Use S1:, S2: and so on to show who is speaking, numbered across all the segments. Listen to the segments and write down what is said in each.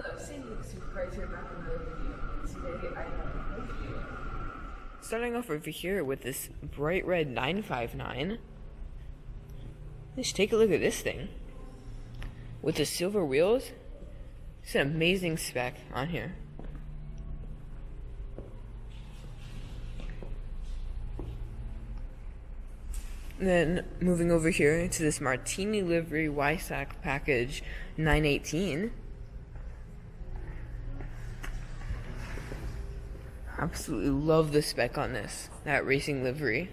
S1: Hello, Sandy with Supercars here back with another video. Today I have a Porsche. Starting off over here with this bright red 959. Just take a look at this thing. With the silver wheels, it's an amazing spec on here. Then moving over here to this Martini livery YSAC package 918. Absolutely love the spec on this, that racing livery.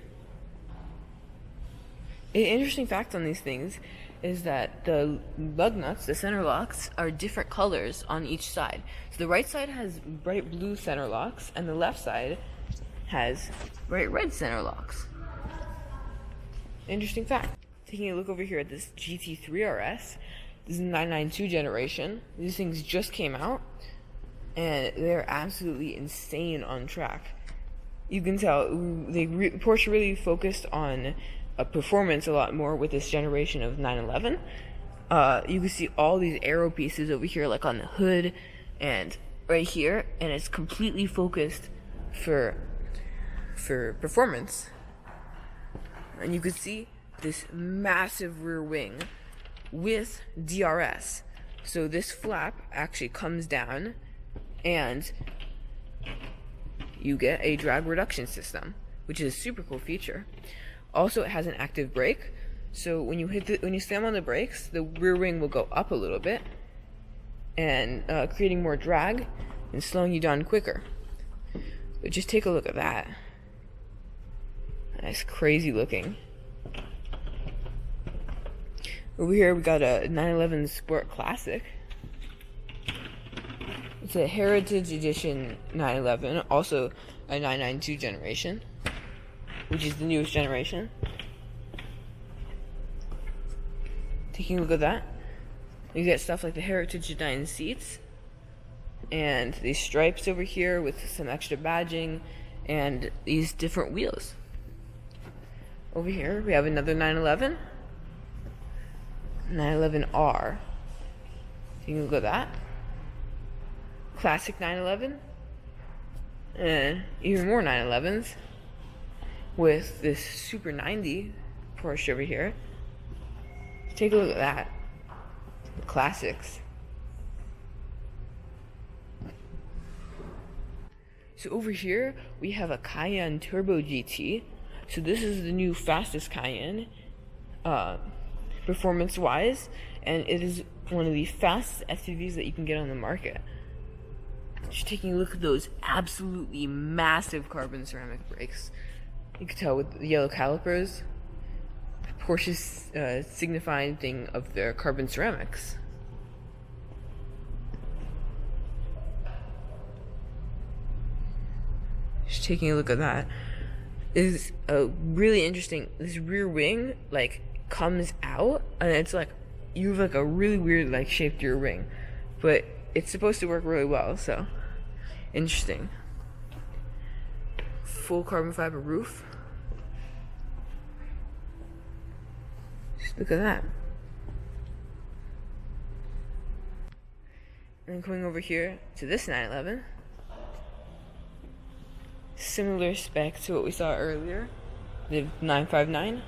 S1: An interesting fact on these things is that the lug nuts, the center locks, are different colors on each side. So the right side has bright blue center locks, and the left side has bright red center locks. Interesting fact. Taking a look over here at this GT3 RS, this is 992 generation. These things just came out, and they're absolutely insane on track. You can tell Porsche really focused on performance a lot more with this generation of 911. You can see all these aero pieces over here, like on the hood and right here, and it's completely focused for performance. And you can see this massive rear wing with DRS. So this flap actually comes down, and you get a drag reduction system, which is a super cool feature. Also, it has an active brake, so when you slam on the brakes, the rear wing will go up a little bit, and creating more drag and slowing you down quicker. But just take a look at that. That's crazy looking. Over here we got a 911 Sport Classic. It's a Heritage Edition 911, also a 992 generation, which is the newest generation. Taking a look at that, you get stuff like the Heritage 9 seats, and these stripes over here with some extra badging, and these different wheels. Over here we have another 911, 911R. Taking a look at that. Classic 911, and even more 911s with this Super 90 Porsche over here. Take a look at that. The classics. So over here we have a Cayenne Turbo GT. So this is the new fastest Cayenne, performance-wise, and it is one of the fastest SUVs that you can get on the market. Just taking a look at those absolutely massive carbon ceramic brakes. You can tell with the yellow calipers, Porsche's signifying thing of their carbon ceramics. Just taking a look at that. Is really interesting. This rear wing like comes out, and it's like you have like a really weird like shaped rear wing, but it's supposed to work really well. So interesting. Full carbon fiber roof. Just look at that. And then coming over here to this 911. Similar spec to what we saw earlier, the 959.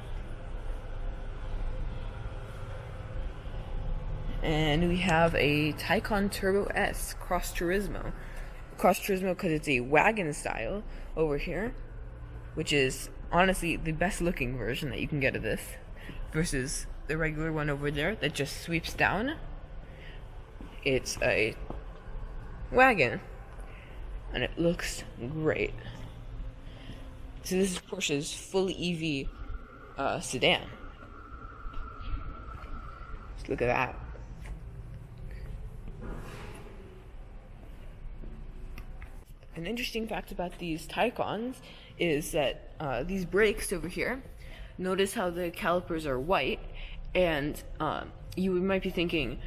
S1: And we have a Taycan Turbo S Cross Turismo. Cross Turismo because it's a wagon style over here, which is honestly the best looking version that you can get of this, versus the regular one over there that just sweeps down. It's a wagon, and it looks great. So this is Porsche's full EV sedan. Just look at that. An interesting fact about these Taycans is that these brakes over here, notice how the calipers are white, and you might be thinking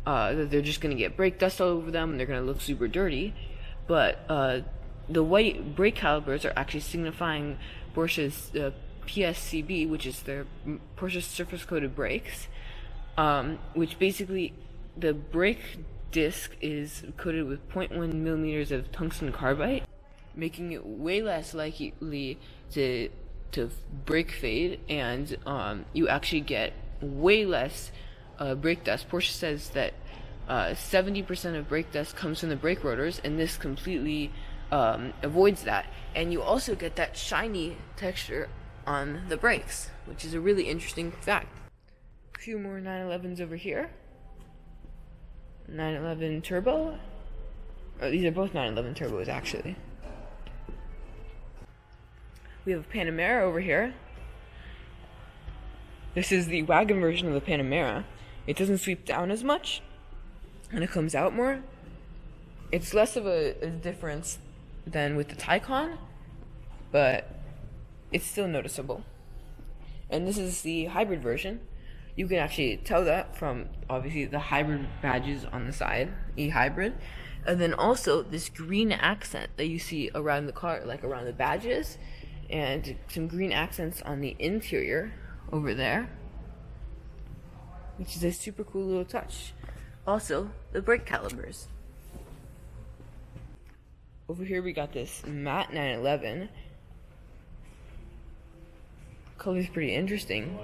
S1: that they're just going to get brake dust all over them and they're going to look super dirty, but the white brake calipers are actually signifying Porsche's PSCB, which is their Porsche surface coated brakes, which basically the brake disc is coated with 0.1 millimeters of tungsten carbide, making it way less likely to brake fade, and you actually get way less brake dust. Porsche says that 70% of brake dust comes from the brake rotors, and this completely avoids that. And you also get that shiny texture on the brakes, which is a really interesting fact. A few more 911s over here. 911 Turbo. Oh, these are both 911 Turbos, actually. We have a Panamera over here. This is the wagon version of the Panamera. It doesn't sweep down as much, and it comes out more. It's less of a difference than with the Taycan, but it's still noticeable. And this is the hybrid version. You can actually tell that from, obviously, the hybrid badges on the side, e-hybrid. And then also this green accent that you see around the car, like around the badges, and some green accents on the interior over there, which is a super cool little touch. Also, the brake calipers. Over here we got this matte 911. Color's pretty interesting.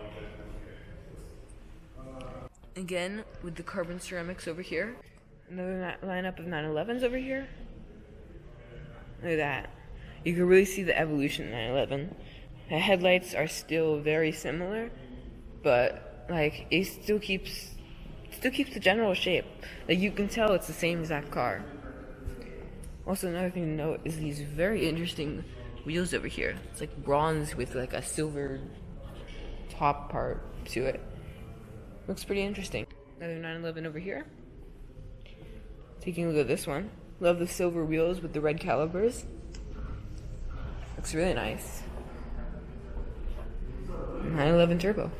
S1: Again, with the carbon ceramics over here. Another lineup of 911s over here. Look at that. You can really see the evolution of 911. The headlights are still very similar, but like it still keeps the general shape. Like you can tell it's the same exact car. Also, another thing to note is these very interesting wheels over here. It's like bronze with like a silver top part to it. Looks pretty interesting. Another 911 over here. Taking a look at this one. Love the silver wheels with the red calipers. Looks really nice. 911 Turbo.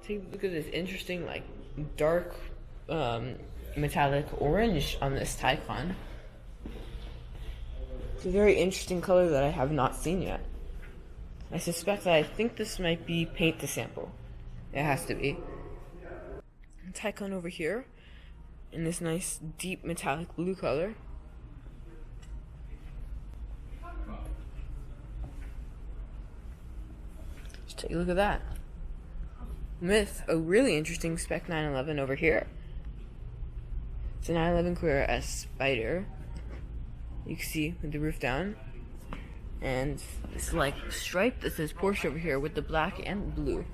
S1: Take a look at this interesting, like, dark metallic orange on this Taycan. It's a very interesting color that I have not seen yet. I suspect that I think this might be paint to sample. It has to be. Taycan over here in this nice deep metallic blue color. Just take a look at that. With a really interesting spec 911 over here. It's a 911 Carrera S Spider. You can see with the roof down. And this like stripe that says Porsche over here with the black and blue.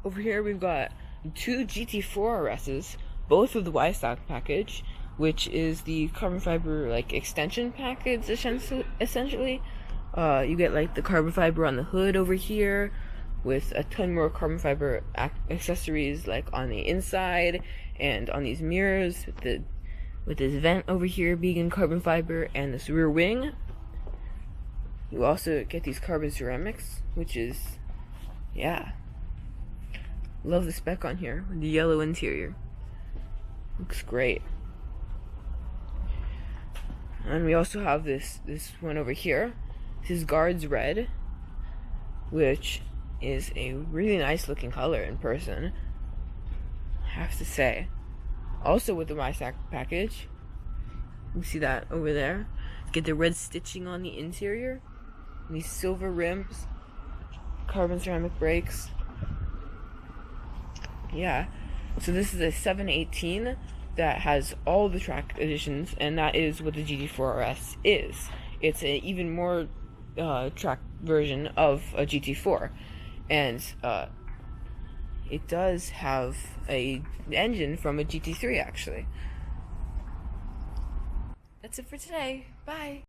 S1: Over here we've got two GT4 RSs, both of the Y-Stock package, which is the carbon fiber like extension package essentially. You get like the carbon fiber on the hood over here, with a ton more carbon fiber accessories like on the inside and on these mirrors, with this vent over here being in carbon fiber and this rear wing. You also get these carbon ceramics, which is, yeah. Love the spec on here with the yellow interior. Looks great. And we also have this one over here. This is Guards Red, which is a really nice looking color in person, I have to say. Also with the MyStack package. You see that over there. Get the red stitching on the interior. And these silver rims. Carbon ceramic brakes. Yeah. So this is a 718 that has all the track additions, and that is what the GT4 RS is. It's an even more track version of a GT4. And it does have an engine from a GT3 actually. That's it for today. Bye.